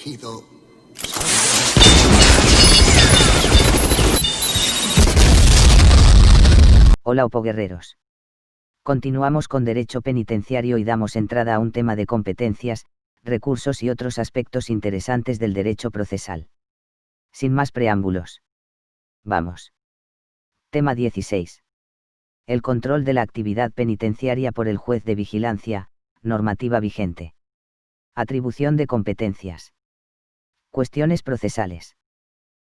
elegido. Hola opoguerreros. Continuamos con derecho penitenciario y damos entrada a un tema de competencias, recursos y otros aspectos interesantes del derecho procesal. Sin más preámbulos. Vamos. Tema 16. El control de la actividad penitenciaria por el juez de vigilancia, normativa vigente. Atribución de competencias. Cuestiones procesales.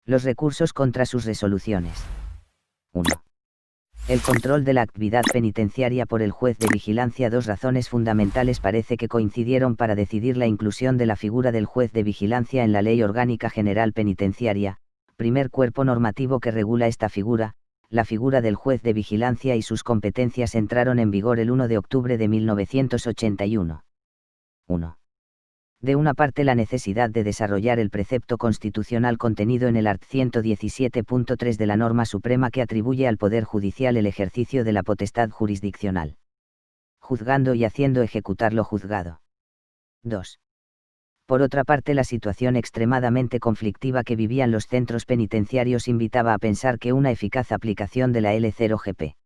Los recursos contra sus resoluciones. 1. El control de la actividad penitenciaria por el juez de vigilancia. Dos razones fundamentales parece que coincidieron para decidir la inclusión de la figura del juez de vigilancia en la Ley Orgánica General Penitenciaria, primer cuerpo normativo que regula esta figura. La figura del juez de vigilancia y sus competencias entraron en vigor el 1 de octubre de 1981. 1. De una parte, la necesidad de desarrollar el precepto constitucional contenido en el art. 117.3 de la norma suprema que atribuye al Poder Judicial el ejercicio de la potestad jurisdiccional, juzgando y haciendo ejecutar lo juzgado. 2. Por otra parte, la situación extremadamente conflictiva que vivían los centros penitenciarios invitaba a pensar que una eficaz aplicación de la L0GP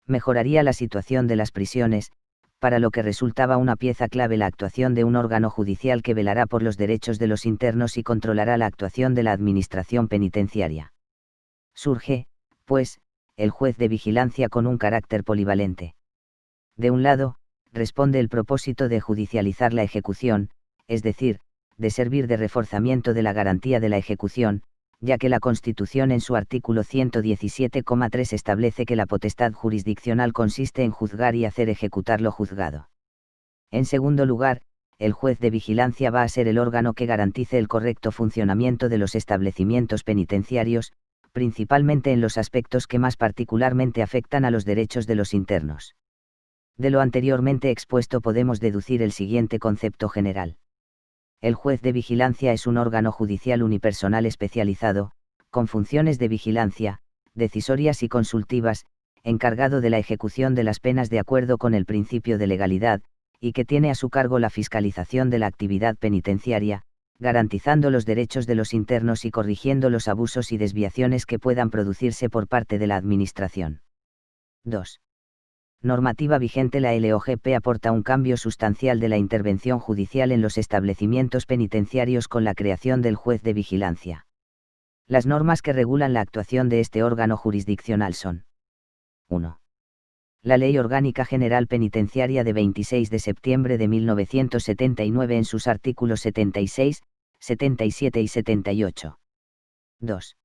mejoraría la situación de las prisiones, para lo que resultaba una pieza clave la actuación de un órgano judicial que velará por los derechos de los internos y controlará la actuación de la administración penitenciaria. Surge, pues, el juez de vigilancia con un carácter polivalente. De un lado, responde el propósito de judicializar la ejecución, es decir, de servir de reforzamiento de la garantía de la ejecución, ya que la Constitución en su artículo 117,3 establece que la potestad jurisdiccional consiste en juzgar y hacer ejecutar lo juzgado. En segundo lugar, el juez de vigilancia va a ser el órgano que garantice el correcto funcionamiento de los establecimientos penitenciarios, principalmente en los aspectos que más particularmente afectan a los derechos de los internos. De lo anteriormente expuesto podemos deducir el siguiente concepto general. El juez de vigilancia es un órgano judicial unipersonal especializado, con funciones de vigilancia, decisorias y consultivas, encargado de la ejecución de las penas de acuerdo con el principio de legalidad, y que tiene a su cargo la fiscalización de la actividad penitenciaria, garantizando los derechos de los internos y corrigiendo los abusos y desviaciones que puedan producirse por parte de la Administración. 2. Normativa vigente. La LOGP aporta un cambio sustancial de la intervención judicial en los establecimientos penitenciarios con la creación del juez de vigilancia. Las normas que regulan la actuación de este órgano jurisdiccional son: 1. La Ley Orgánica General Penitenciaria de 26 de septiembre de 1979 en sus artículos 76, 77 y 78. 2.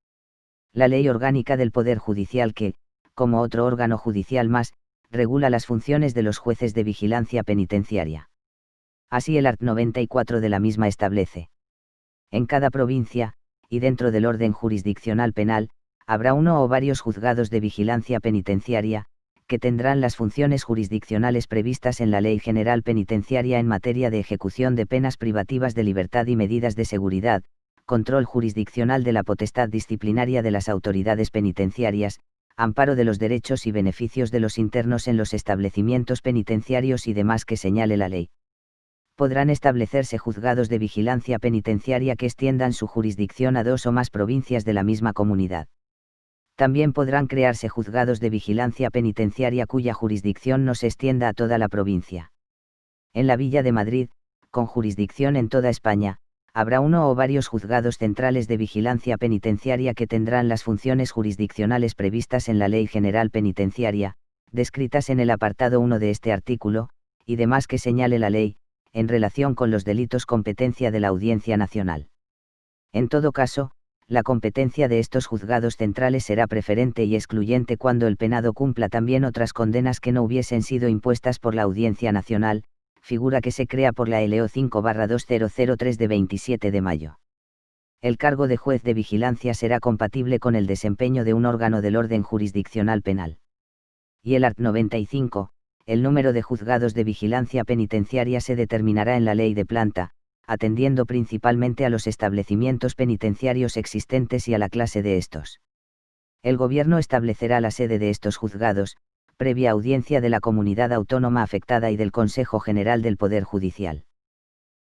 La Ley Orgánica del Poder Judicial que, como otro órgano judicial más, regula las funciones de los jueces de vigilancia penitenciaria. Así el art. 94 de la misma establece: en cada provincia, y dentro del orden jurisdiccional penal, habrá uno o varios juzgados de vigilancia penitenciaria, que tendrán las funciones jurisdiccionales previstas en la Ley General Penitenciaria en materia de ejecución de penas privativas de libertad y medidas de seguridad, control jurisdiccional de la potestad disciplinaria de las autoridades penitenciarias, amparo de los derechos y beneficios de los internos en los establecimientos penitenciarios y demás que señale la ley. Podrán establecerse juzgados de vigilancia penitenciaria que extiendan su jurisdicción a 2 o más provincias de la misma comunidad. También podrán crearse juzgados de vigilancia penitenciaria cuya jurisdicción no se extienda a toda la provincia. En la Villa de Madrid, con jurisdicción en toda España, habrá uno o varios juzgados centrales de vigilancia penitenciaria que tendrán las funciones jurisdiccionales previstas en la Ley General Penitenciaria, descritas en el apartado 1 de este artículo, y demás que señale la ley, en relación con los delitos competencia de la Audiencia Nacional. En todo caso, la competencia de estos juzgados centrales será preferente y excluyente cuando el penado cumpla también otras condenas que no hubiesen sido impuestas por la Audiencia Nacional, figura que se crea por la LO 5/2003 de 27 de mayo. El cargo de juez de vigilancia será compatible con el desempeño de un órgano del orden jurisdiccional penal. Y el art. 95, el número de juzgados de vigilancia penitenciaria se determinará en la ley de planta, atendiendo principalmente a los establecimientos penitenciarios existentes y a la clase de estos. El Gobierno establecerá la sede de estos juzgados, previa audiencia de la comunidad autónoma afectada y del Consejo General del Poder Judicial.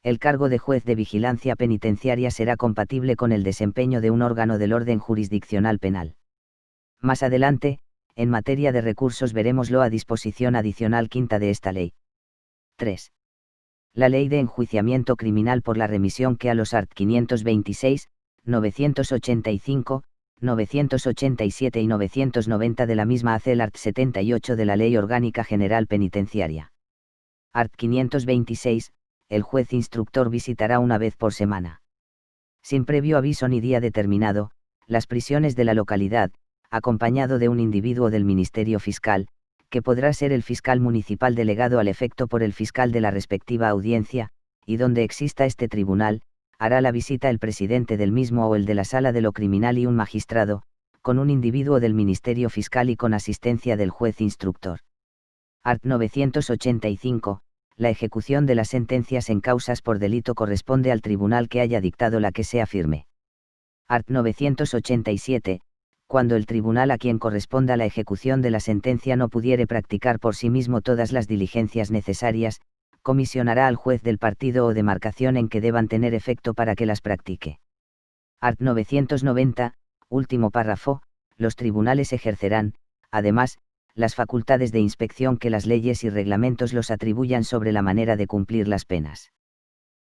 El cargo de juez de vigilancia penitenciaria será compatible con el desempeño de un órgano del orden jurisdiccional penal. Más adelante, en materia de recursos veremoslo a disposición adicional quinta de esta ley. 3. La Ley de Enjuiciamiento Criminal por la remisión que a los art. 526, 985, 987 y 990 de la misma hace el art. 78 de la Ley Orgánica General Penitenciaria. Art. 526. El juez instructor visitará una vez por semana, sin previo aviso ni día determinado, las prisiones de la localidad, acompañado de un individuo del Ministerio Fiscal, que podrá ser el fiscal municipal delegado al efecto por el fiscal de la respectiva audiencia, y donde exista este tribunal, hará la visita el presidente del mismo o el de la sala de lo criminal y un magistrado, con un individuo del Ministerio Fiscal y con asistencia del juez instructor. Art. 985. La ejecución de las sentencias en causas por delito corresponde al tribunal que haya dictado la que sea firme. Art. 987. Cuando el tribunal a quien corresponda la ejecución de la sentencia no pudiere practicar por sí mismo todas las diligencias necesarias, comisionará al juez del partido o demarcación en que deban tener efecto para que las practique. Art. 990, último párrafo, los tribunales ejercerán, además, las facultades de inspección que las leyes y reglamentos los atribuyan sobre la manera de cumplir las penas.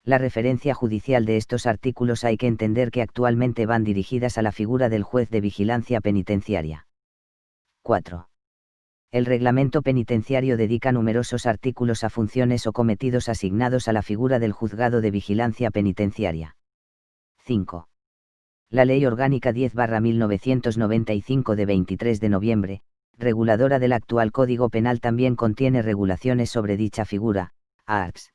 La referencia judicial de estos artículos hay que entender que actualmente van dirigidas a la figura del juez de vigilancia penitenciaria. 4. El reglamento penitenciario dedica numerosos artículos a funciones o cometidos asignados a la figura del juzgado de vigilancia penitenciaria. 5. La Ley Orgánica 10/1995 de 23 de noviembre, reguladora del actual Código Penal, también contiene regulaciones sobre dicha figura, arts.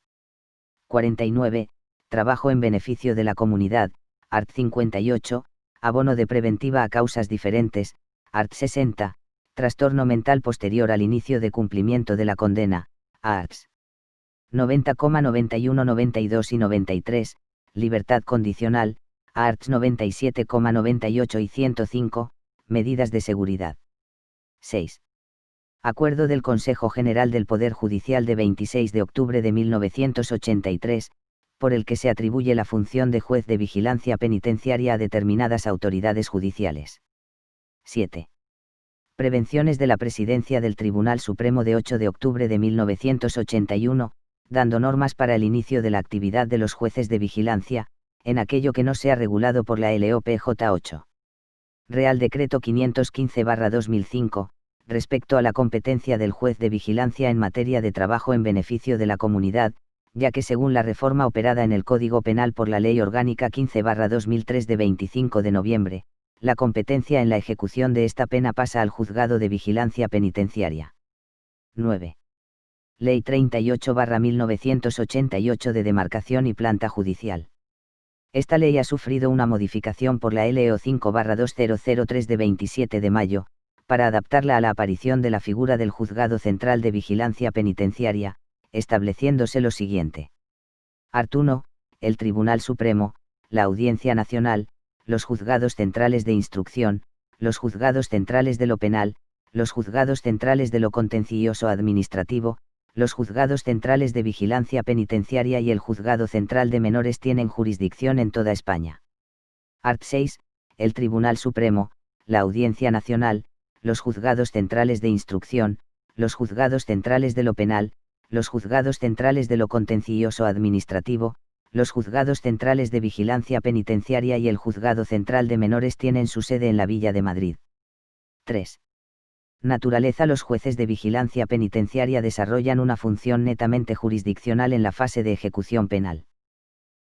49. Trabajo en beneficio de la comunidad, art. 58. Abono de preventiva a causas diferentes, art. 60. Trastorno mental posterior al inicio de cumplimiento de la condena, arts. 90,91, 92 y 93. Libertad condicional, arts. 97,98 y 105. Medidas de seguridad. 6. Acuerdo del Consejo General del Poder Judicial de 26 de octubre de 1983, por el que se atribuye la función de juez de vigilancia penitenciaria a determinadas autoridades judiciales. 7. Prevenciones de la Presidencia del Tribunal Supremo de 8 de octubre de 1981, dando normas para el inicio de la actividad de los jueces de vigilancia, en aquello que no sea regulado por la LOPJ 8. Real Decreto 515/2005, respecto a la competencia del juez de vigilancia en materia de trabajo en beneficio de la comunidad, ya que según la reforma operada en el Código Penal por la Ley Orgánica 15/2003 de 25 de noviembre, la competencia en la ejecución de esta pena pasa al Juzgado de Vigilancia Penitenciaria. 9. Ley 38/1988 de demarcación y planta judicial. Esta ley ha sufrido una modificación por la LO 5/2003 de 27 de mayo, para adaptarla a la aparición de la figura del Juzgado Central de Vigilancia Penitenciaria, estableciéndose lo siguiente. Art. 1. El Tribunal Supremo, la Audiencia Nacional, los Juzgados Centrales de Instrucción, los Juzgados Centrales de lo Penal, los Juzgados Centrales de lo Contencioso Administrativo, los Juzgados Centrales de Vigilancia Penitenciaria y el Juzgado Central de Menores tienen jurisdicción en toda España. Art. 6. El Tribunal Supremo, la Audiencia Nacional, los Juzgados Centrales de Instrucción, los Juzgados Centrales de lo Penal, los Juzgados Centrales de lo Contencioso Administrativo, los Juzgados Centrales de Vigilancia Penitenciaria y el Juzgado Central de Menores tienen su sede en la Villa de Madrid. 3. Naturaleza. Los jueces de vigilancia penitenciaria desarrollan una función netamente jurisdiccional en la fase de ejecución penal.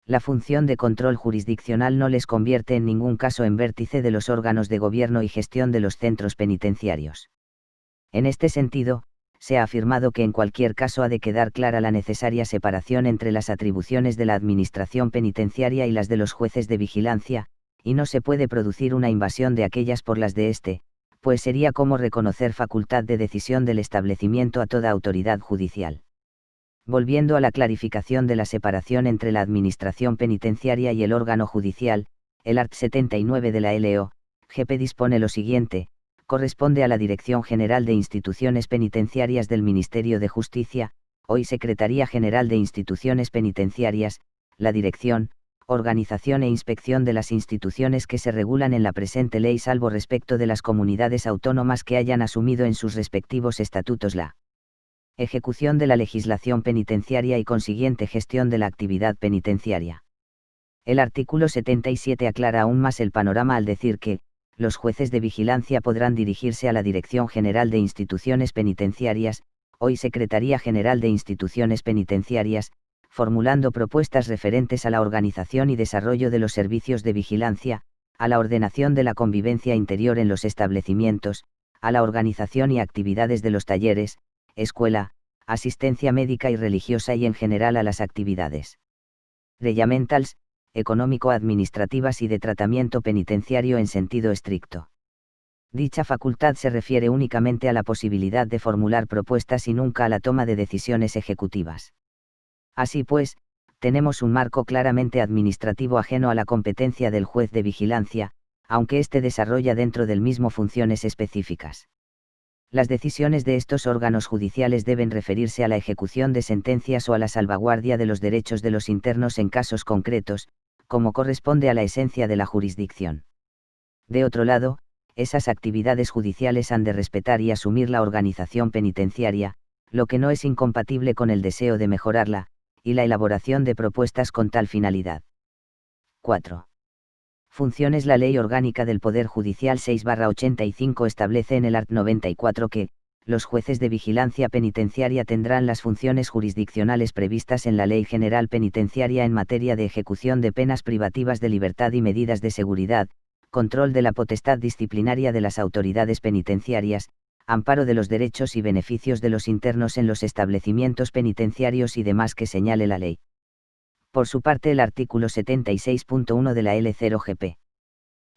La función de control jurisdiccional no les convierte en ningún caso en vértice de los órganos de gobierno y gestión de los centros penitenciarios. En este sentido, se ha afirmado que en cualquier caso ha de quedar clara la necesaria separación entre las atribuciones de la Administración penitenciaria y las de los jueces de vigilancia, y no se puede producir una invasión de aquellas por las de éste, pues sería como reconocer facultad de decisión del establecimiento a toda autoridad judicial. Volviendo a la clarificación de la separación entre la Administración penitenciaria y el órgano judicial, el art. 79 de la LO.GP dispone lo siguiente: corresponde a la Dirección General de Instituciones Penitenciarias del Ministerio de Justicia, hoy Secretaría General de Instituciones Penitenciarias, la dirección, organización e inspección de las instituciones que se regulan en la presente ley, salvo respecto de las comunidades autónomas que hayan asumido en sus respectivos estatutos la ejecución de la legislación penitenciaria y consiguiente gestión de la actividad penitenciaria. El artículo 77 aclara aún más el panorama al decir que, los jueces de vigilancia podrán dirigirse a la Dirección General de Instituciones Penitenciarias, hoy Secretaría General de Instituciones Penitenciarias, formulando propuestas referentes a la organización y desarrollo de los servicios de vigilancia, a la ordenación de la convivencia interior en los establecimientos, a la organización y actividades de los talleres, escuela, asistencia médica y religiosa y en general a las actividades reglamentals, económico-administrativas y de tratamiento penitenciario en sentido estricto. Dicha facultad se refiere únicamente a la posibilidad de formular propuestas y nunca a la toma de decisiones ejecutivas. Así pues, tenemos un marco claramente administrativo ajeno a la competencia del juez de vigilancia, aunque éste desarrolla dentro del mismo funciones específicas. Las decisiones de estos órganos judiciales deben referirse a la ejecución de sentencias o a la salvaguardia de los derechos de los internos en casos concretos, como corresponde a la esencia de la jurisdicción. De otro lado, esas actividades judiciales han de respetar y asumir la organización penitenciaria, lo que no es incompatible con el deseo de mejorarla, y la elaboración de propuestas con tal finalidad. 4. Funciones. La Ley Orgánica del Poder Judicial 6/85 establece en el art. 94 que, los jueces de vigilancia penitenciaria tendrán las funciones jurisdiccionales previstas en la Ley General Penitenciaria en materia de ejecución de penas privativas de libertad y medidas de seguridad, control de la potestad disciplinaria de las autoridades penitenciarias, amparo de los derechos y beneficios de los internos en los establecimientos penitenciarios y demás que señale la ley. Por su parte, el artículo 76.1 de la L0GP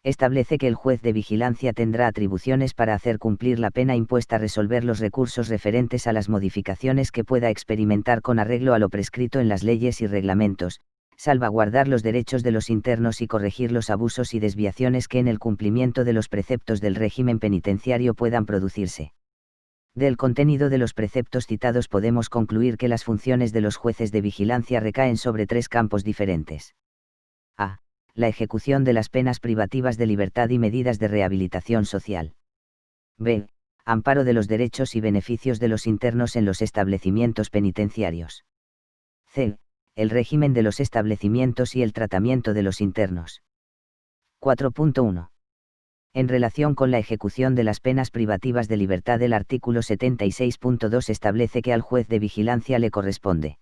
establece que el juez de vigilancia tendrá atribuciones para hacer cumplir la pena impuesta, resolver los recursos referentes a las modificaciones que pueda experimentar con arreglo a lo prescrito en las leyes y reglamentos, salvaguardar los derechos de los internos y corregir los abusos y desviaciones que en el cumplimiento de los preceptos del régimen penitenciario puedan producirse. Del contenido de los preceptos citados podemos concluir que las funciones de los jueces de vigilancia recaen sobre tres campos diferentes. A. La ejecución de las penas privativas de libertad y medidas de rehabilitación social. B. Amparo de los derechos y beneficios de los internos en los establecimientos penitenciarios. C. El régimen de los establecimientos y el tratamiento de los internos. 4.1. En relación con la ejecución de las penas privativas de libertad, el artículo 76.2 establece que al juez de vigilancia le corresponde: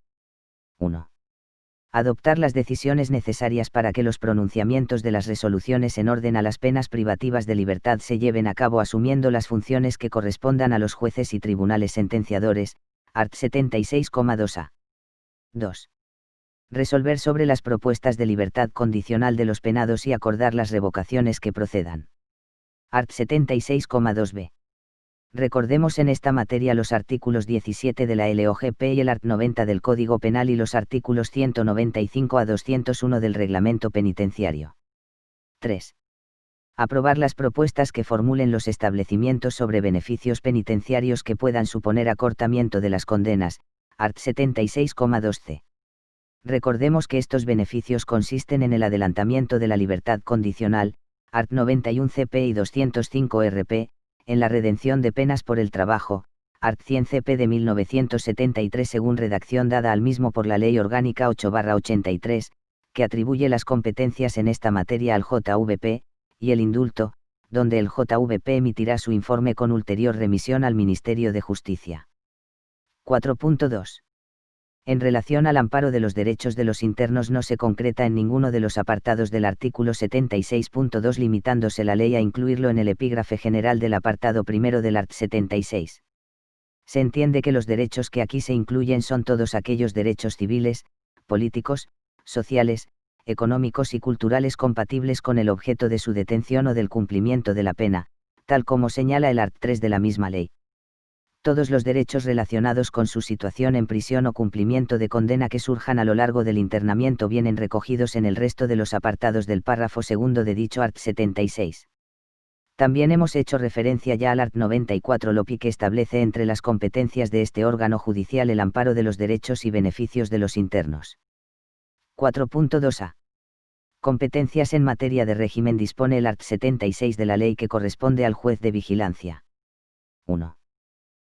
1. Adoptar las decisiones necesarias para que los pronunciamientos de las resoluciones en orden a las penas privativas de libertad se lleven a cabo asumiendo las funciones que correspondan a los jueces y tribunales sentenciadores, art. 76,2a. 2. Resolver sobre las propuestas de libertad condicional de los penados y acordar las revocaciones que procedan. Art. 76,2b. Recordemos en esta materia los artículos 17 de la LOGP y el art. 90 del Código Penal y los artículos 195 a 201 del Reglamento Penitenciario. 3. Aprobar las propuestas que formulen los establecimientos sobre beneficios penitenciarios que puedan suponer acortamiento de las condenas, art. 76,2c. Recordemos que estos beneficios consisten en el adelantamiento de la libertad condicional, art. 91 CP y 205 RP, en la redención de penas por el trabajo, art. 100 CP de 1973 según redacción dada al mismo por la Ley Orgánica 8/83, que atribuye las competencias en esta materia al JVP, y el indulto, donde el JVP emitirá su informe con ulterior remisión al Ministerio de Justicia. 4.2. En relación al amparo de los derechos de los internos no se concreta en ninguno de los apartados del artículo 76.2, limitándose la ley a incluirlo en el epígrafe general del apartado primero del art. 76. Se entiende que los derechos que aquí se incluyen son todos aquellos derechos civiles, políticos, sociales, económicos y culturales compatibles con el objeto de su detención o del cumplimiento de la pena, tal como señala el art. 3 de la misma ley. Todos los derechos relacionados con su situación en prisión o cumplimiento de condena que surjan a lo largo del internamiento vienen recogidos en el resto de los apartados del párrafo segundo de dicho art. 76. También hemos hecho referencia ya al art. 94 LOPI, que establece entre las competencias de este órgano judicial el amparo de los derechos y beneficios de los internos. 4.2a. Competencias en materia de régimen. Dispone el art. 76 de la ley que corresponde al juez de vigilancia. 1.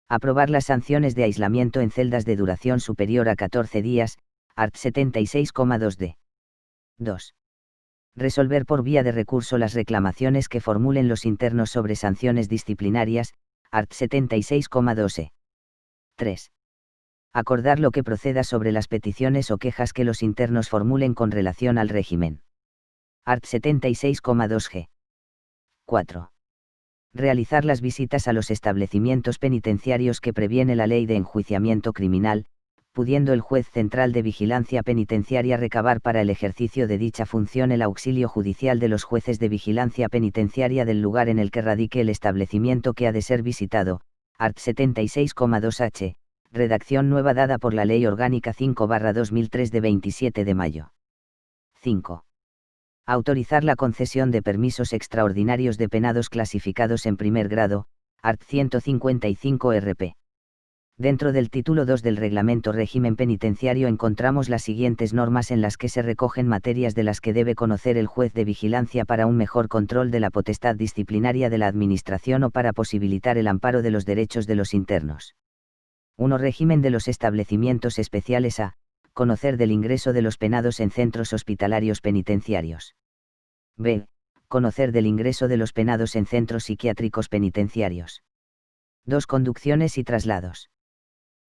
Aprobar las sanciones de aislamiento en celdas de duración superior a 14 días, art. 76,2d. 2. Resolver por vía de recurso las reclamaciones que formulen los internos sobre sanciones disciplinarias, art. 76,2e. 3. Acordar lo que proceda sobre las peticiones o quejas que los internos formulen con relación al régimen. Art. 76,2g. 4. Realizar las visitas a los establecimientos penitenciarios que previene la ley de enjuiciamiento criminal, pudiendo el juez central de vigilancia penitenciaria recabar para el ejercicio de dicha función el auxilio judicial de los jueces de vigilancia penitenciaria del lugar en el que radique el establecimiento que ha de ser visitado, art. 76,2h, redacción nueva dada por la Ley Orgánica 5/2003 de 27 de mayo. 5. Autorizar la concesión de permisos extraordinarios de penados clasificados en primer grado, art. 155 RP. Dentro del título 2 del Reglamento Régimen Penitenciario encontramos las siguientes normas en las que se recogen materias de las que debe conocer el juez de vigilancia para un mejor control de la potestad disciplinaria de la Administración o para posibilitar el amparo de los derechos de los internos. 1. Régimen de los establecimientos especiales. A. Conocer del ingreso de los penados en centros hospitalarios penitenciarios. B. Conocer del ingreso de los penados en centros psiquiátricos penitenciarios. 2. Conducciones y traslados.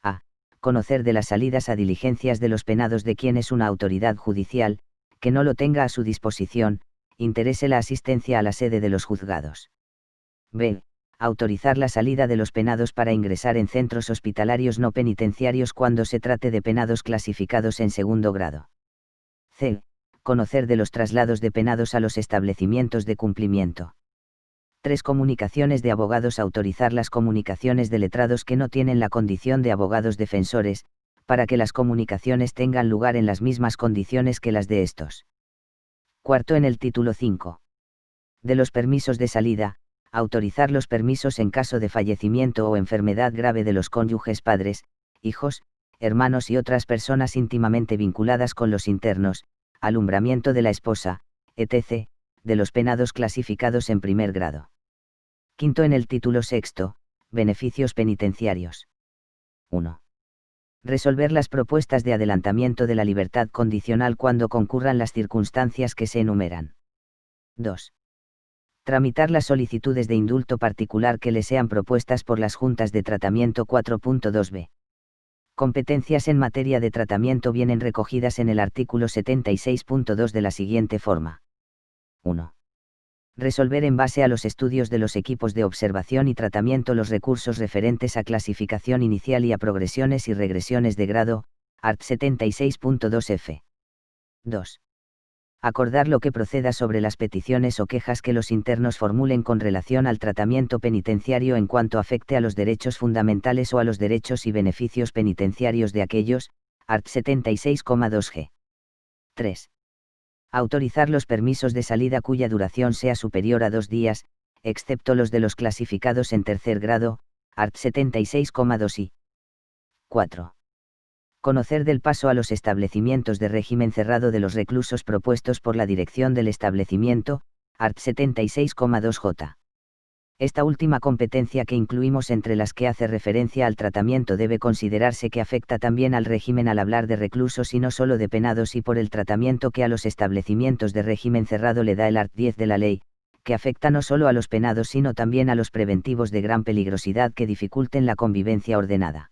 A. Conocer de las salidas a diligencias de los penados de quienes una autoridad judicial, que no lo tenga a su disposición, interese la asistencia a la sede de los juzgados. B. Autorizar la salida de los penados para ingresar en centros hospitalarios no penitenciarios cuando se trate de penados clasificados en segundo grado. C. Conocer de los traslados de penados a los establecimientos de cumplimiento. 3. Comunicaciones de abogados. Autorizar las comunicaciones de letrados que no tienen la condición de abogados defensores, para que las comunicaciones tengan lugar en las mismas condiciones que las de estos. 4. En el título 5. De los permisos de salida, autorizar los permisos en caso de fallecimiento o enfermedad grave de los cónyuges, padres, hijos, hermanos y otras personas íntimamente vinculadas con los internos, alumbramiento de la esposa, etc., de los penados clasificados en primer grado. 5. En el título 6. Beneficios penitenciarios. 1. Resolver las propuestas de adelantamiento de la libertad condicional cuando concurran las circunstancias que se enumeran. 2. Tramitar las solicitudes de indulto particular que le sean propuestas por las juntas de tratamiento. 4.2b. Competencias en materia de tratamiento vienen recogidas en el artículo 76.2 de la siguiente forma. 1. Resolver en base a los estudios de los equipos de observación y tratamiento los recursos referentes a clasificación inicial y a progresiones y regresiones de grado, art. 76.2f. 2. Acordar lo que proceda sobre las peticiones o quejas que los internos formulen con relación al tratamiento penitenciario en cuanto afecte a los derechos fundamentales o a los derechos y beneficios penitenciarios de aquellos, art. 76,2g. 3. Autorizar los permisos de salida cuya duración sea superior a 2 días, excepto los de los clasificados en tercer grado, art. 76,2i. 4. Conocer del paso a los establecimientos de régimen cerrado de los reclusos propuestos por la dirección del establecimiento, art. 76,2j. Esta última competencia que incluimos entre las que hace referencia al tratamiento debe considerarse que afecta también al régimen al hablar de reclusos y no solo de penados, y por el tratamiento que a los establecimientos de régimen cerrado le da el art. 10 de la ley, que afecta no solo a los penados sino también a los preventivos de gran peligrosidad que dificulten la convivencia ordenada.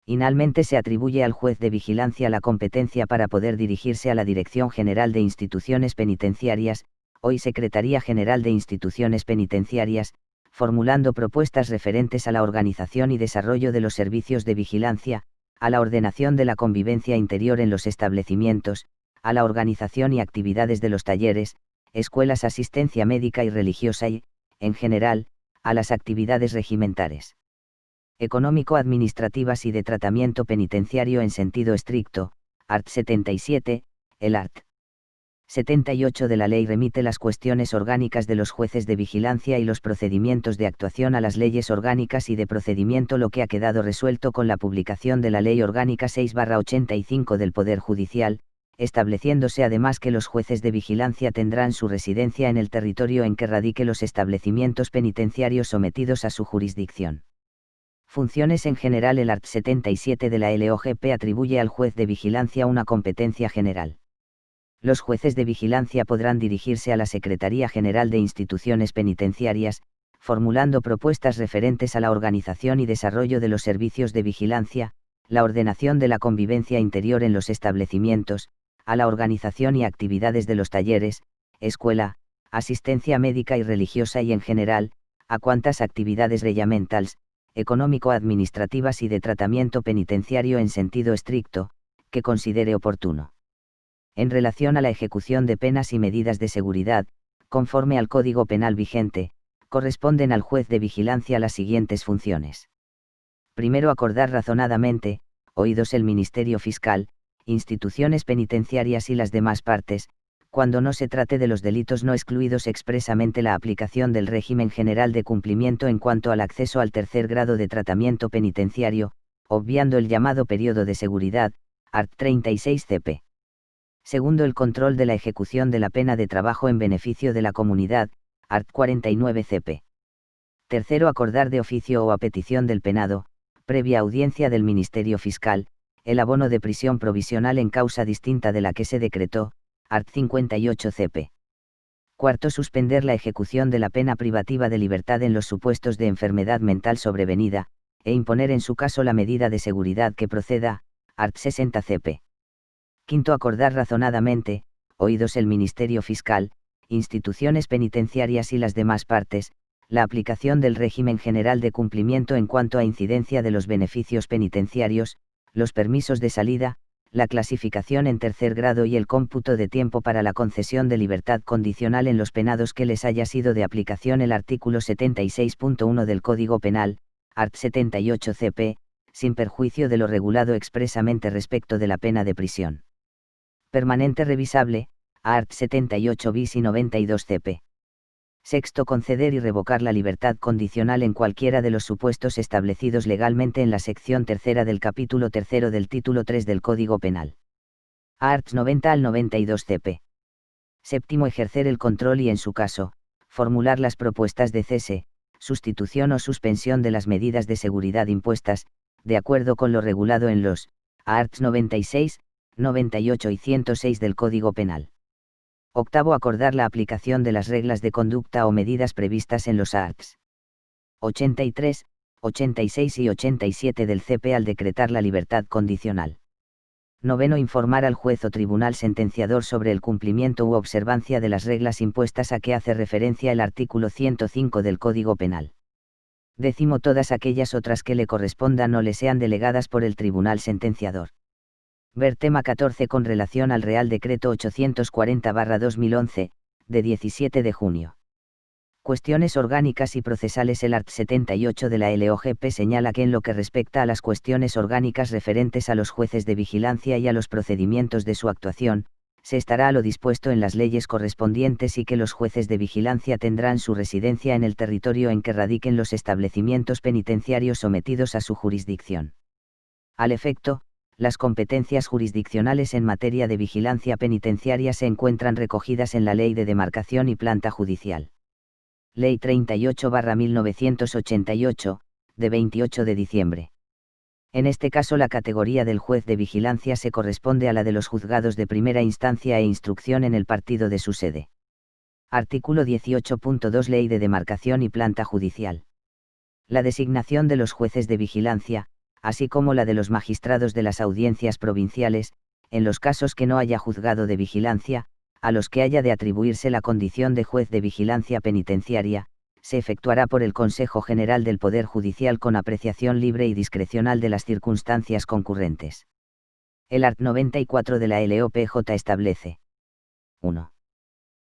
Finalmente se atribuye al juez de vigilancia la competencia para poder dirigirse a la Dirección General de Instituciones Penitenciarias, hoy Secretaría General de Instituciones Penitenciarias, formulando propuestas referentes a la organización y desarrollo de los servicios de vigilancia, a la ordenación de la convivencia interior en los establecimientos, a la organización y actividades de los talleres, escuelas, asistencia médica y religiosa y, en general, a las actividades regimentares, económico-administrativas y de tratamiento penitenciario en sentido estricto, art. 77, el art. 78 de la ley remite las cuestiones orgánicas de los jueces de vigilancia y los procedimientos de actuación a las leyes orgánicas y de procedimiento, lo que ha quedado resuelto con la publicación de la Ley Orgánica 6/85 del Poder Judicial, estableciéndose además que los jueces de vigilancia tendrán su residencia en el territorio en que radique los establecimientos penitenciarios sometidos a su jurisdicción. Funciones en general. El art. 77 de la LOGP atribuye al juez de vigilancia una competencia general. Los jueces de vigilancia podrán dirigirse a la Secretaría General de Instituciones Penitenciarias, formulando propuestas referentes a la organización y desarrollo de los servicios de vigilancia, la ordenación de la convivencia interior en los establecimientos, a la organización y actividades de los talleres, escuela, asistencia médica y religiosa y en general, a cuantas actividades regimentals, económico-administrativas y de tratamiento penitenciario en sentido estricto, que considere oportuno. En relación a la ejecución de penas y medidas de seguridad, conforme al Código Penal vigente, corresponden al juez de vigilancia las siguientes funciones. Primero, acordar razonadamente, oídos el Ministerio Fiscal, instituciones penitenciarias y las demás partes, cuando no se trate de los delitos no excluidos expresamente, la aplicación del régimen general de cumplimiento en cuanto al acceso al tercer grado de tratamiento penitenciario, obviando el llamado periodo de seguridad, art. 36 CP. Segundo, el control de la ejecución de la pena de trabajo en beneficio de la comunidad, art. 49 CP. Tercero, acordar de oficio o a petición del penado, previa audiencia del Ministerio Fiscal, el abono de prisión provisional en causa distinta de la que se decretó, art. 58 CP. Cuarto, suspender la ejecución de la pena privativa de libertad en los supuestos de enfermedad mental sobrevenida, e imponer en su caso la medida de seguridad que proceda, art. 60 CP. Quinto, acordar razonadamente, oídos el Ministerio Fiscal, instituciones penitenciarias y las demás partes, la aplicación del régimen general de cumplimiento en cuanto a incidencia de los beneficios penitenciarios, los permisos de salida, la clasificación en tercer grado y el cómputo de tiempo para la concesión de libertad condicional en los penados que les haya sido de aplicación el artículo 76.1 del Código Penal, art. 78 CP, sin perjuicio de lo regulado expresamente respecto de la pena de prisión permanente revisable, art. 78 bis y 92 CP. Sexto, conceder y revocar la libertad condicional en cualquiera de los supuestos establecidos legalmente en la sección tercera del capítulo tercero del título 3 del Código Penal. Art. 90 al 92 CP. Séptimo, ejercer el control y en su caso, formular las propuestas de cese, sustitución o suspensión de las medidas de seguridad impuestas, de acuerdo con lo regulado en los art. 96, 98 y 106 del Código Penal. Octavo, acordar la aplicación de las reglas de conducta o medidas previstas en los arts. 83, 86 y 87 del CP al decretar la libertad condicional. Noveno, informar al juez o tribunal sentenciador sobre el cumplimiento u observancia de las reglas impuestas a que hace referencia el artículo 105 del Código Penal. Décimo, todas aquellas otras que le correspondan o le sean delegadas por el tribunal sentenciador. Ver tema 14 con relación al Real Decreto 840/2011, de 17 de junio. Cuestiones orgánicas y procesales. El art. 78 de la LOGP señala que en lo que respecta a las cuestiones orgánicas referentes a los jueces de vigilancia y a los procedimientos de su actuación, se estará a lo dispuesto en las leyes correspondientes y que los jueces de vigilancia tendrán su residencia en el territorio en que radiquen los establecimientos penitenciarios sometidos a su jurisdicción. Al efecto, las competencias jurisdiccionales en materia de vigilancia penitenciaria se encuentran recogidas en la Ley de Demarcación y Planta Judicial. Ley 38/1988, de 28 de diciembre. En este caso la categoría del juez de vigilancia se corresponde a la de los juzgados de primera instancia e instrucción en el partido de su sede. Artículo 18.2 Ley de Demarcación y Planta Judicial. La designación de los jueces de vigilancia, así como la de los magistrados de las audiencias provinciales, en los casos que no haya juzgado de vigilancia, a los que haya de atribuirse la condición de juez de vigilancia penitenciaria, se efectuará por el Consejo General del Poder Judicial con apreciación libre y discrecional de las circunstancias concurrentes. El art. 94 de la LOPJ establece: 1.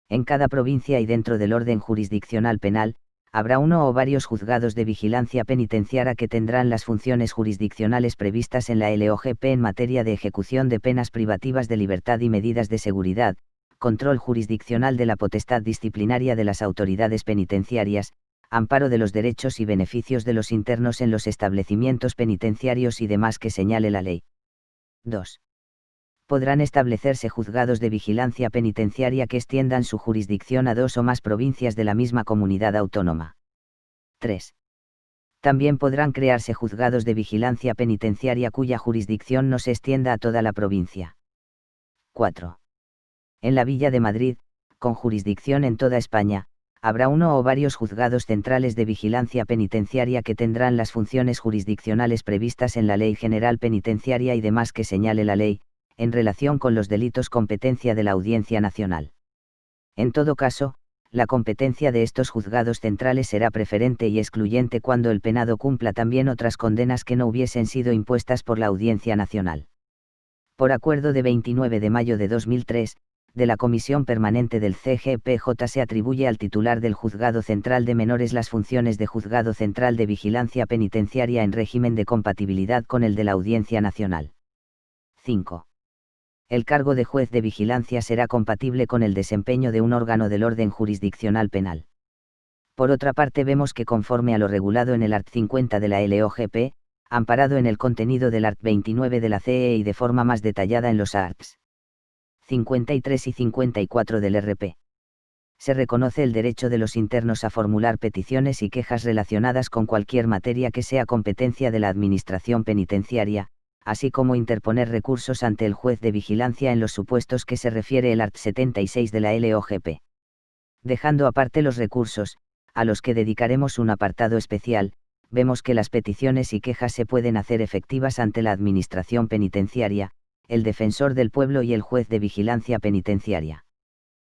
En cada provincia y dentro del orden jurisdiccional penal, habrá uno o varios juzgados de vigilancia penitenciaria que tendrán las funciones jurisdiccionales previstas en la LOGP en materia de ejecución de penas privativas de libertad y medidas de seguridad, control jurisdiccional de la potestad disciplinaria de las autoridades penitenciarias, amparo de los derechos y beneficios de los internos en los establecimientos penitenciarios y demás que señale la ley. 2. podrán establecerse juzgados de vigilancia penitenciaria que extiendan su jurisdicción a 2 o más provincias de la misma comunidad autónoma. 3. También podrán crearse juzgados de vigilancia penitenciaria cuya jurisdicción no se extienda a toda la provincia. 4. En la Villa de Madrid, con jurisdicción en toda España, habrá uno o varios juzgados centrales de vigilancia penitenciaria que tendrán las funciones jurisdiccionales previstas en la Ley General Penitenciaria y demás que señale la ley, en relación con los delitos competencia de la Audiencia Nacional. En todo caso, la competencia de estos juzgados centrales será preferente y excluyente cuando el penado cumpla también otras condenas que no hubiesen sido impuestas por la Audiencia Nacional. Por acuerdo de 29 de mayo de 2003, de la Comisión Permanente del CGPJ se atribuye al titular del Juzgado Central de Menores las funciones de Juzgado Central de Vigilancia Penitenciaria en régimen de compatibilidad con el de la Audiencia Nacional. 5. El cargo de juez de vigilancia será compatible con el desempeño de un órgano del orden jurisdiccional penal. Por otra parte, vemos que conforme a lo regulado en el art. 50 de la LOGP, amparado en el contenido del art. 29 de la CEE y de forma más detallada en los arts. 53 y 54 del RP. Se reconoce el derecho de los internos a formular peticiones y quejas relacionadas con cualquier materia que sea competencia de la Administración Penitenciaria, así como interponer recursos ante el juez de vigilancia en los supuestos que se refiere el art. 76 de la LOGP. Dejando aparte los recursos, a los que dedicaremos un apartado especial, vemos que las peticiones y quejas se pueden hacer efectivas ante la Administración Penitenciaria, el Defensor del Pueblo y el juez de vigilancia penitenciaria.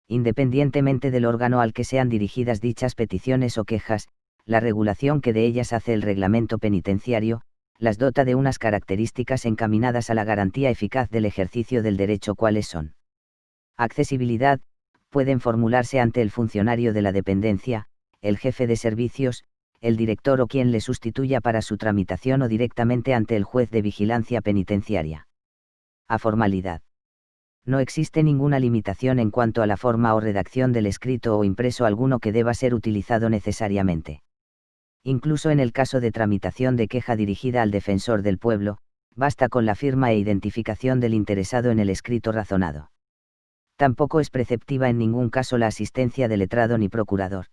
Independientemente del órgano al que sean dirigidas dichas peticiones o quejas, la regulación que de ellas hace el reglamento penitenciario, las dota de unas características encaminadas a la garantía eficaz del ejercicio del derecho, cuáles son: accesibilidad, pueden formularse ante el funcionario de la dependencia, el jefe de servicios, el director o quien le sustituya para su tramitación o directamente ante el juez de vigilancia penitenciaria. Aformalidad. No existe ninguna limitación en cuanto a la forma o redacción del escrito o impreso alguno que deba ser utilizado necesariamente. Incluso en el caso de tramitación de queja dirigida al defensor del pueblo, basta con la firma e identificación del interesado en el escrito razonado. Tampoco es preceptiva en ningún caso la asistencia de letrado ni procurador.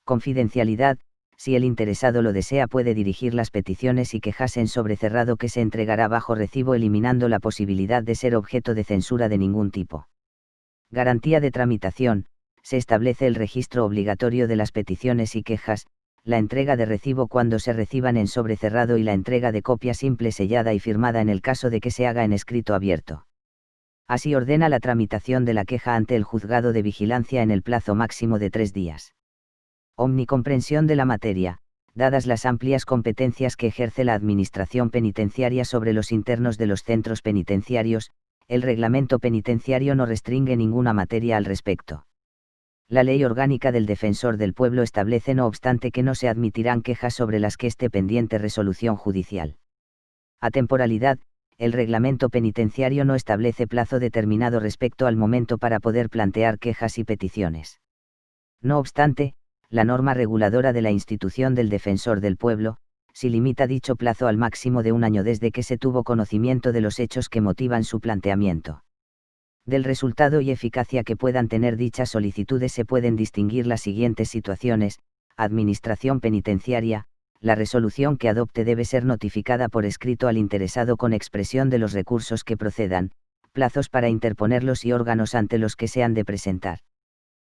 Confidencialidad. Si el interesado lo desea, puede dirigir las peticiones y quejas en sobre cerrado que se entregará bajo recibo, eliminando la posibilidad de ser objeto de censura de ningún tipo. Garantía de tramitación. Se establece el registro obligatorio de las peticiones y quejas, la entrega de recibo cuando se reciban en sobre cerrado y la entrega de copia simple sellada y firmada en el caso de que se haga en escrito abierto. Así ordena la tramitación de la queja ante el juzgado de vigilancia en el plazo máximo de 3 días. Omnicomprensión de la materia. Dadas las amplias competencias que ejerce la Administración Penitenciaria sobre los internos de los centros penitenciarios, el reglamento penitenciario no restringe ninguna materia al respecto. La Ley Orgánica del Defensor del Pueblo establece, no obstante, que no se admitirán quejas sobre las que esté pendiente resolución judicial. Atemporalidad. El reglamento penitenciario no establece plazo determinado respecto al momento para poder plantear quejas y peticiones. No obstante, la norma reguladora de la institución del Defensor del Pueblo, si limita dicho plazo al máximo de 1 año desde que se tuvo conocimiento de los hechos que motivan su planteamiento. Del resultado y eficacia que puedan tener dichas solicitudes se pueden distinguir las siguientes situaciones: Administración penitenciaria. La resolución que adopte debe ser notificada por escrito al interesado con expresión de los recursos que procedan, plazos para interponerlos y órganos ante los que se han de presentar.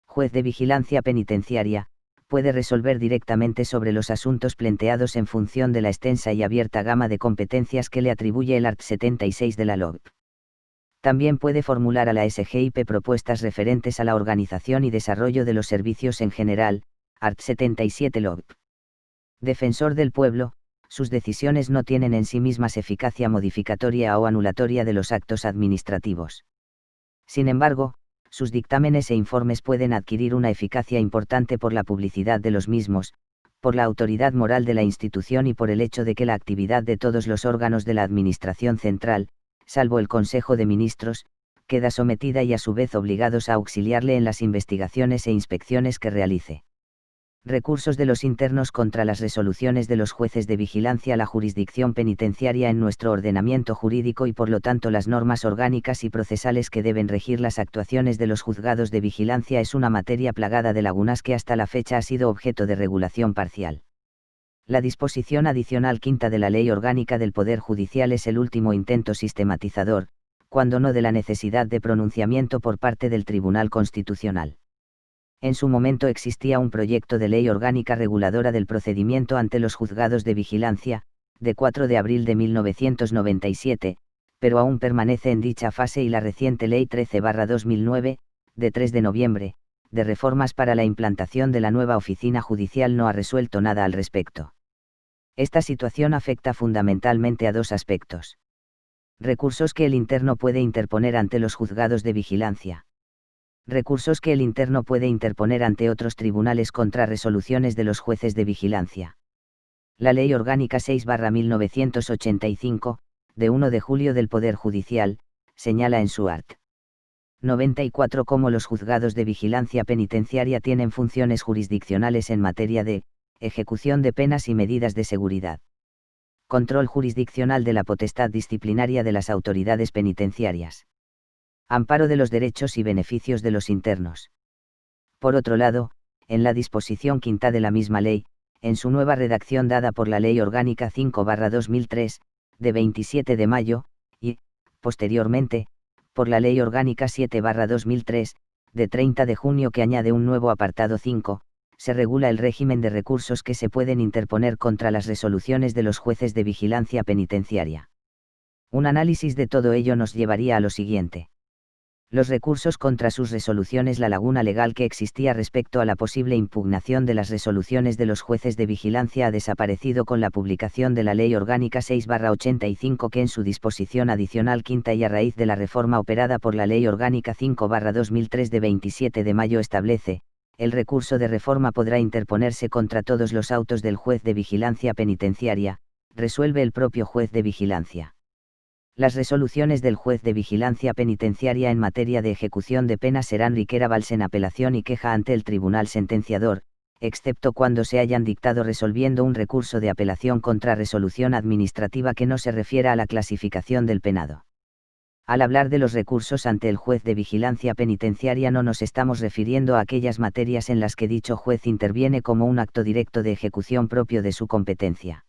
Juez de vigilancia penitenciaria. Puede resolver directamente sobre los asuntos planteados en función de la extensa y abierta gama de competencias que le atribuye el art. 76 de la LOGP. También puede formular a la SGIP propuestas referentes a la organización y desarrollo de los servicios en general, art. 77 LOGP. Defensor del Pueblo. Sus decisiones no tienen en sí mismas eficacia modificatoria o anulatoria de los actos administrativos. Sin embargo, sus dictámenes e informes pueden adquirir una eficacia importante por la publicidad de los mismos, por la autoridad moral de la institución y por el hecho de que la actividad de todos los órganos de la Administración Central, salvo el Consejo de Ministros, queda sometida y a su vez obligados a auxiliarle en las investigaciones e inspecciones que realice. Recursos de los internos contra las resoluciones de los jueces de vigilancia. La jurisdicción penitenciaria en nuestro ordenamiento jurídico y por lo tanto las normas orgánicas y procesales que deben regir las actuaciones de los juzgados de vigilancia es una materia plagada de lagunas que hasta la fecha ha sido objeto de regulación parcial. La disposición adicional quinta de la Ley Orgánica del Poder Judicial es el último intento sistematizador, cuando no de la necesidad de pronunciamiento por parte del Tribunal Constitucional. En su momento existía un proyecto de ley orgánica reguladora del procedimiento ante los juzgados de vigilancia, de 4 de abril de 1997, pero aún permanece en dicha fase y la reciente Ley 13/2009, de 3 de noviembre, de reformas para la implantación de la nueva oficina judicial no ha resuelto nada al respecto. Esta situación afecta fundamentalmente a dos aspectos. Recursos que el interno puede interponer ante los juzgados de vigilancia. Recursos que el interno puede interponer ante otros tribunales contra resoluciones de los jueces de vigilancia. La Ley Orgánica 6/1985, de 1 de julio del Poder Judicial, señala en su art. 94 cómo los juzgados de vigilancia penitenciaria tienen funciones jurisdiccionales en materia de ejecución de penas y medidas de seguridad. Control jurisdiccional de la potestad disciplinaria de las autoridades penitenciarias. Amparo de los derechos y beneficios de los internos. Por otro lado, en la disposición quinta de la misma ley, en su nueva redacción dada por la Ley Orgánica 5/2003, de 27 de mayo, y, posteriormente, por la Ley Orgánica 7/2003, de 30 de junio que añade un nuevo apartado 5, se regula el régimen de recursos que se pueden interponer contra las resoluciones de los jueces de vigilancia penitenciaria. Un análisis de todo ello nos llevaría a lo siguiente. Los recursos contra sus resoluciones. La laguna legal que existía respecto a la posible impugnación de las resoluciones de los jueces de vigilancia ha desaparecido con la publicación de la Ley Orgánica 6/85 que en su disposición adicional quinta y a raíz de la reforma operada por la Ley Orgánica 5/2003 de 27 de mayo establece, el recurso de reforma podrá interponerse contra todos los autos del juez de vigilancia penitenciaria, resuelve el propio juez de vigilancia. Las resoluciones del juez de vigilancia penitenciaria en materia de ejecución de penas serán requerables en apelación y queja ante el tribunal sentenciador, excepto cuando se hayan dictado resolviendo un recurso de apelación contra resolución administrativa que no se refiera a la clasificación del penado. Al hablar de los recursos ante el juez de vigilancia penitenciaria no nos estamos refiriendo a aquellas materias en las que dicho juez interviene como un acto directo de ejecución propio de su competencia.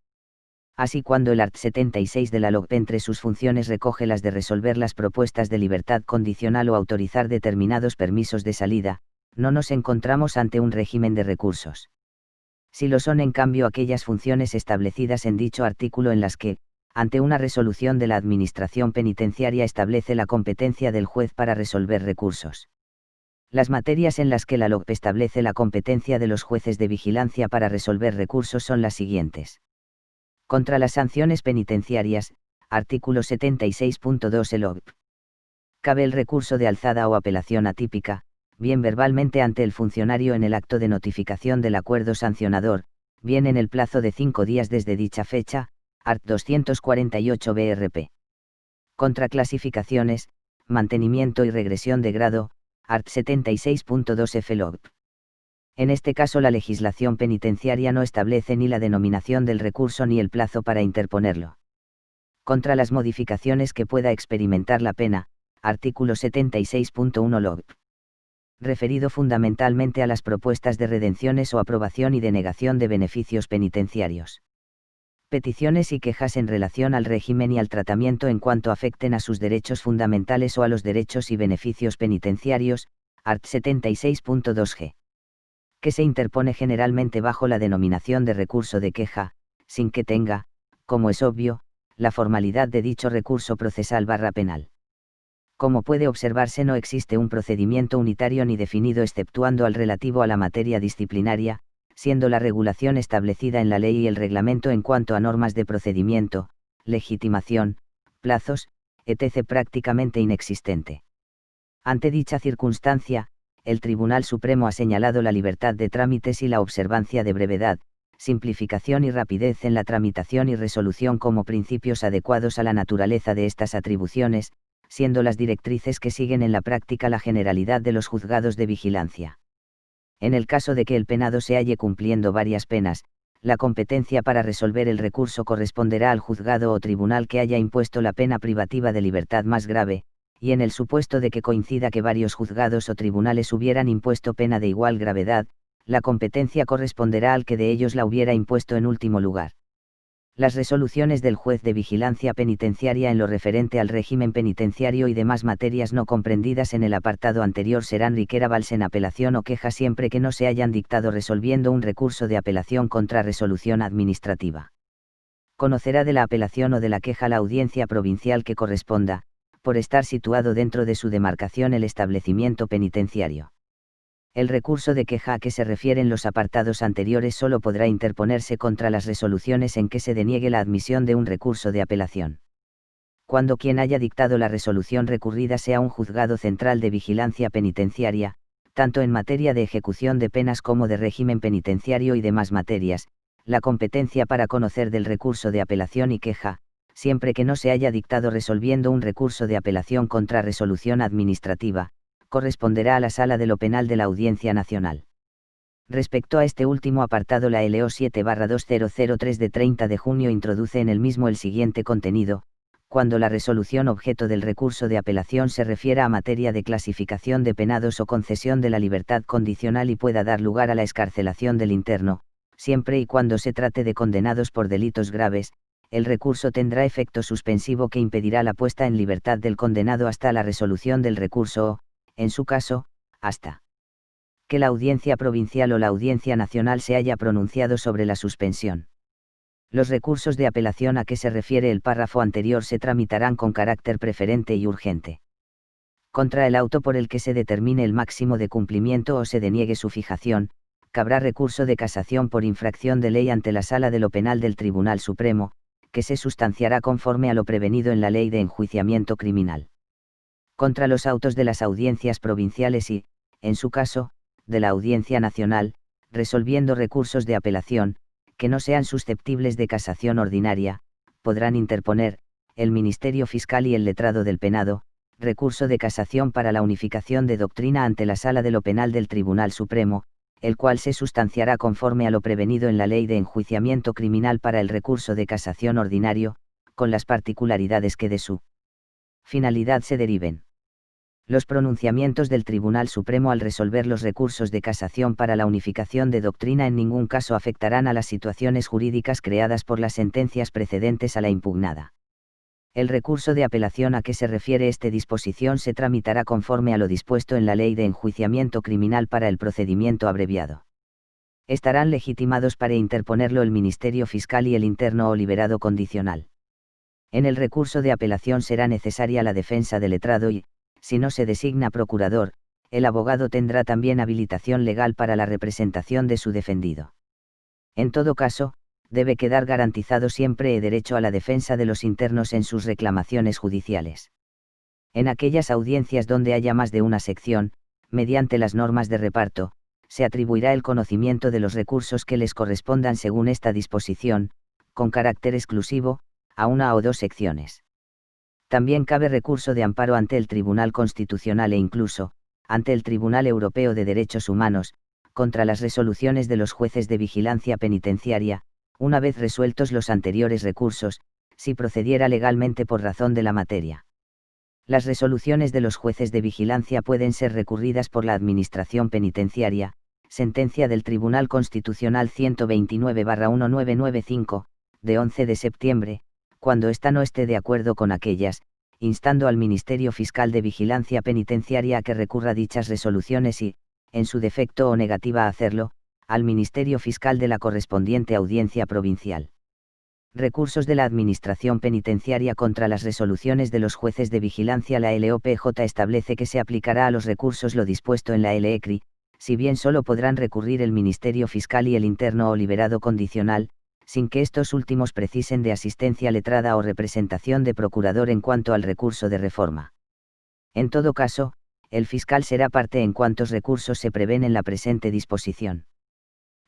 Así cuando el art. 76 de la LOGP entre sus funciones recoge las de resolver las propuestas de libertad condicional o autorizar determinados permisos de salida, no nos encontramos ante un régimen de recursos. Si lo son en cambio aquellas funciones establecidas en dicho artículo en las que, ante una resolución de la Administración Penitenciaria establece la competencia del juez para resolver recursos. Las materias en las que la LOGP establece la competencia de los jueces de vigilancia para resolver recursos son las siguientes. Contra las sanciones penitenciarias, artículo 76.2 LOGP. Cabe el recurso de alzada o apelación atípica, bien verbalmente ante el funcionario en el acto de notificación del acuerdo sancionador, bien en el plazo de 5 días desde dicha fecha, art. 248 BRP. Contra clasificaciones, mantenimiento y regresión de grado, art. 76.2 F LOGP. En este caso la legislación penitenciaria no establece ni la denominación del recurso ni el plazo para interponerlo. Contra las modificaciones que pueda experimentar la pena, artículo 76.1 LOGP. Referido fundamentalmente a las propuestas de redenciones o aprobación y denegación de beneficios penitenciarios. Peticiones y quejas en relación al régimen y al tratamiento en cuanto afecten a sus derechos fundamentales o a los derechos y beneficios penitenciarios, art. 76.2 G. Que se interpone generalmente bajo la denominación de recurso de queja, sin que tenga, como es obvio, la formalidad de dicho recurso procesal/penal. Como puede observarse, no existe un procedimiento unitario ni definido exceptuando al relativo a la materia disciplinaria, siendo la regulación establecida en la ley y el reglamento en cuanto a normas de procedimiento, legitimación, plazos, etc. prácticamente inexistente. Ante dicha circunstancia, el Tribunal Supremo ha señalado la libertad de trámites y la observancia de brevedad, simplificación y rapidez en la tramitación y resolución como principios adecuados a la naturaleza de estas atribuciones, siendo las directrices que siguen en la práctica la generalidad de los juzgados de vigilancia. En el caso de que el penado se halle cumpliendo varias penas, la competencia para resolver el recurso corresponderá al juzgado o tribunal que haya impuesto la pena privativa de libertad más grave, y en el supuesto de que coincida que varios juzgados o tribunales hubieran impuesto pena de igual gravedad, la competencia corresponderá al que de ellos la hubiera impuesto en último lugar. Las resoluciones del juez de vigilancia penitenciaria en lo referente al régimen penitenciario y demás materias no comprendidas en el apartado anterior serán requerables en apelación o queja siempre que no se hayan dictado resolviendo un recurso de apelación contra resolución administrativa. Conocerá de la apelación o de la queja la audiencia provincial que corresponda, por estar situado dentro de su demarcación el establecimiento penitenciario. El recurso de queja a que se refieren los apartados anteriores solo podrá interponerse contra las resoluciones en que se deniegue la admisión de un recurso de apelación. Cuando quien haya dictado la resolución recurrida sea un juzgado central de vigilancia penitenciaria, tanto en materia de ejecución de penas como de régimen penitenciario y demás materias, la competencia para conocer del recurso de apelación y queja, siempre que no se haya dictado resolviendo un recurso de apelación contra resolución administrativa, corresponderá a la Sala de lo Penal de la Audiencia Nacional. Respecto a este último apartado, la LO 7/2003 de 30 de junio introduce en el mismo el siguiente contenido: cuando la resolución objeto del recurso de apelación se refiera a materia de clasificación de penados o concesión de la libertad condicional y pueda dar lugar a la excarcelación del interno, siempre y cuando se trate de condenados por delitos graves, el recurso tendrá efecto suspensivo que impedirá la puesta en libertad del condenado hasta la resolución del recurso o, en su caso, hasta que la Audiencia Provincial o la Audiencia Nacional se haya pronunciado sobre la suspensión. Los recursos de apelación a que se refiere el párrafo anterior se tramitarán con carácter preferente y urgente. Contra el auto por el que se determine el máximo de cumplimiento o se deniegue su fijación, cabrá recurso de casación por infracción de ley ante la Sala de lo Penal del Tribunal Supremo, que se sustanciará conforme a lo prevenido en la Ley de Enjuiciamiento Criminal. Contra los autos de las audiencias provinciales y, en su caso, de la Audiencia Nacional, resolviendo recursos de apelación, que no sean susceptibles de casación ordinaria, podrán interponer, el Ministerio Fiscal y el letrado del penado, recurso de casación para la unificación de doctrina ante la Sala de lo Penal del Tribunal Supremo, el cual se sustanciará conforme a lo prevenido en la Ley de Enjuiciamiento Criminal para el recurso de casación ordinario, con las particularidades que de su finalidad se deriven. Los pronunciamientos del Tribunal Supremo al resolver los recursos de casación para la unificación de doctrina en ningún caso afectarán a las situaciones jurídicas creadas por las sentencias precedentes a la impugnada. El recurso de apelación a que se refiere esta disposición se tramitará conforme a lo dispuesto en la Ley de Enjuiciamiento Criminal para el procedimiento abreviado. Estarán legitimados para interponerlo el Ministerio Fiscal y el interno o liberado condicional. En el recurso de apelación será necesaria la defensa del letrado y, si no se designa procurador, el abogado tendrá también habilitación legal para la representación de su defendido. En todo caso, debe quedar garantizado siempre el derecho a la defensa de los internos en sus reclamaciones judiciales. En aquellas audiencias donde haya más de una sección, mediante las normas de reparto, se atribuirá el conocimiento de los recursos que les correspondan según esta disposición, con carácter exclusivo, a una o dos secciones. También cabe recurso de amparo ante el Tribunal Constitucional e incluso, ante el Tribunal Europeo de Derechos Humanos, contra las resoluciones de los jueces de vigilancia penitenciaria, una vez resueltos los anteriores recursos, si procediera legalmente por razón de la materia. Las resoluciones de los jueces de vigilancia pueden ser recurridas por la Administración Penitenciaria, sentencia del Tribunal Constitucional 129/1995, de 11 de septiembre, cuando ésta no esté de acuerdo con aquellas, instando al Ministerio Fiscal de Vigilancia Penitenciaria a que recurra dichas resoluciones y, en su defecto o negativa a hacerlo, al Ministerio Fiscal de la correspondiente audiencia provincial. Recursos de la Administración Penitenciaria contra las resoluciones de los jueces de vigilancia. La LOPJ establece que se aplicará a los recursos lo dispuesto en la LECRI, si bien solo podrán recurrir el Ministerio Fiscal y el interno o liberado condicional, sin que estos últimos precisen de asistencia letrada o representación de procurador en cuanto al recurso de reforma. En todo caso, el fiscal será parte en cuantos recursos se prevén en la presente disposición.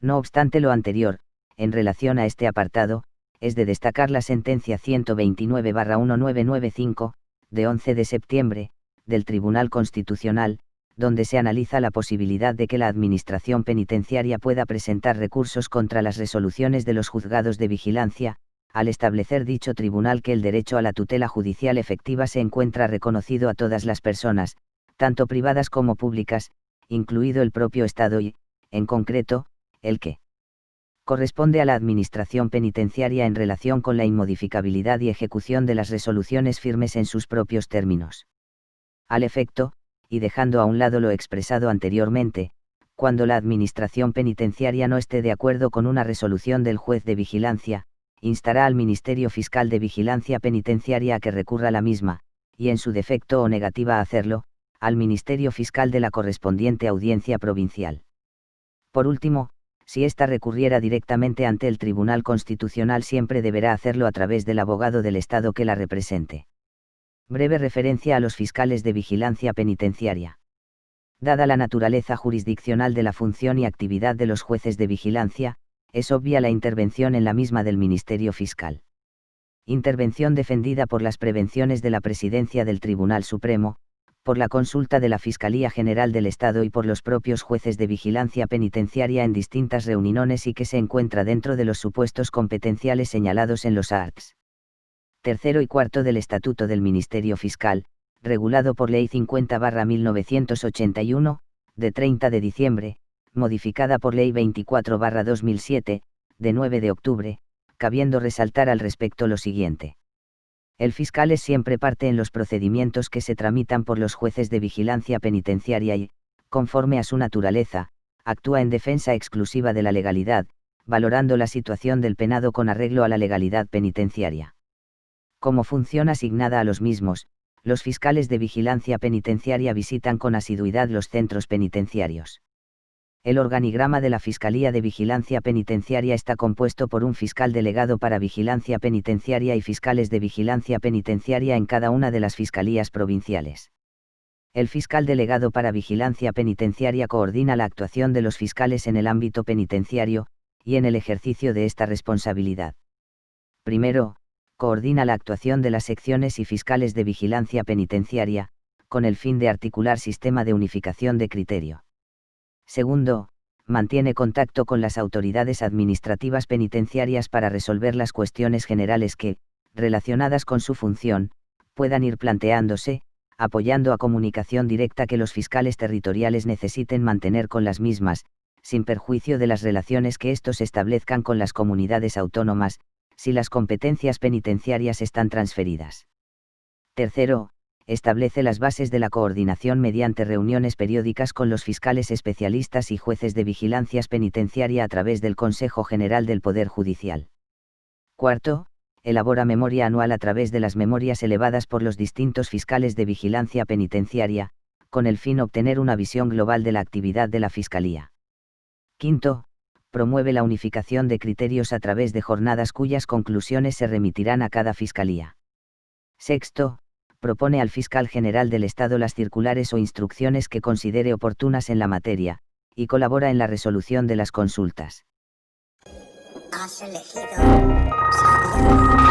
No obstante lo anterior, en relación a este apartado, es de destacar la sentencia 129/1995, de 11 de septiembre, del Tribunal Constitucional, donde se analiza la posibilidad de que la Administración Penitenciaria pueda presentar recursos contra las resoluciones de los juzgados de vigilancia, al establecer dicho tribunal que el derecho a la tutela judicial efectiva se encuentra reconocido a todas las personas, tanto privadas como públicas, incluido el propio Estado y, en concreto, el que corresponde a la Administración Penitenciaria en relación con la inmodificabilidad y ejecución de las resoluciones firmes en sus propios términos. Al efecto, y dejando a un lado lo expresado anteriormente, cuando la Administración Penitenciaria no esté de acuerdo con una resolución del juez de vigilancia, instará al Ministerio Fiscal de Vigilancia Penitenciaria a que recurra la misma, y en su defecto o negativa a hacerlo, al Ministerio Fiscal de la correspondiente audiencia provincial. Por último, si ésta recurriera directamente ante el Tribunal Constitucional, siempre deberá hacerlo a través del abogado del Estado que la represente. Breve referencia a los fiscales de vigilancia penitenciaria. Dada la naturaleza jurisdiccional de la función y actividad de los jueces de vigilancia, es obvia la intervención en la misma del Ministerio Fiscal. Intervención defendida por las prevenciones de la Presidencia del Tribunal Supremo, por la consulta de la Fiscalía General del Estado y por los propios jueces de vigilancia penitenciaria en distintas reuniones, y que se encuentra dentro de los supuestos competenciales señalados en los arts. 3 y 4 del Estatuto del Ministerio Fiscal, regulado por Ley 50/1981, de 30 de diciembre, modificada por Ley 24/2007, de 9 de octubre, cabiendo resaltar al respecto lo siguiente. El fiscal es siempre parte en los procedimientos que se tramitan por los jueces de vigilancia penitenciaria y, conforme a su naturaleza, actúa en defensa exclusiva de la legalidad, valorando la situación del penado con arreglo a la legalidad penitenciaria. Como función asignada a los mismos, los fiscales de vigilancia penitenciaria visitan con asiduidad los centros penitenciarios. El organigrama de la Fiscalía de Vigilancia Penitenciaria está compuesto por un fiscal delegado para vigilancia penitenciaria y fiscales de vigilancia penitenciaria en cada una de las fiscalías provinciales. El fiscal delegado para vigilancia penitenciaria coordina la actuación de los fiscales en el ámbito penitenciario, y en el ejercicio de esta responsabilidad. Primero, coordina la actuación de las secciones y fiscales de vigilancia penitenciaria, con el fin de articular sistema de unificación de criterio. Segundo, mantiene contacto con las autoridades administrativas penitenciarias para resolver las cuestiones generales que, relacionadas con su función, puedan ir planteándose, apoyando a comunicación directa que los fiscales territoriales necesiten mantener con las mismas, sin perjuicio de las relaciones que estos establezcan con las comunidades autónomas, si las competencias penitenciarias están transferidas. Tercero, establece las bases de la coordinación mediante reuniones periódicas con los fiscales especialistas y jueces de vigilancia penitenciaria a través del Consejo General del Poder Judicial. Cuarto, elabora memoria anual a través de las memorias elevadas por los distintos fiscales de vigilancia penitenciaria, con el fin de obtener una visión global de la actividad de la Fiscalía. Quinto, promueve la unificación de criterios a través de jornadas cuyas conclusiones se remitirán a cada Fiscalía. Sexto, propone al Fiscal General del Estado las circulares o instrucciones que considere oportunas en la materia, y colabora en la resolución de las consultas. Has elegido sabiamente.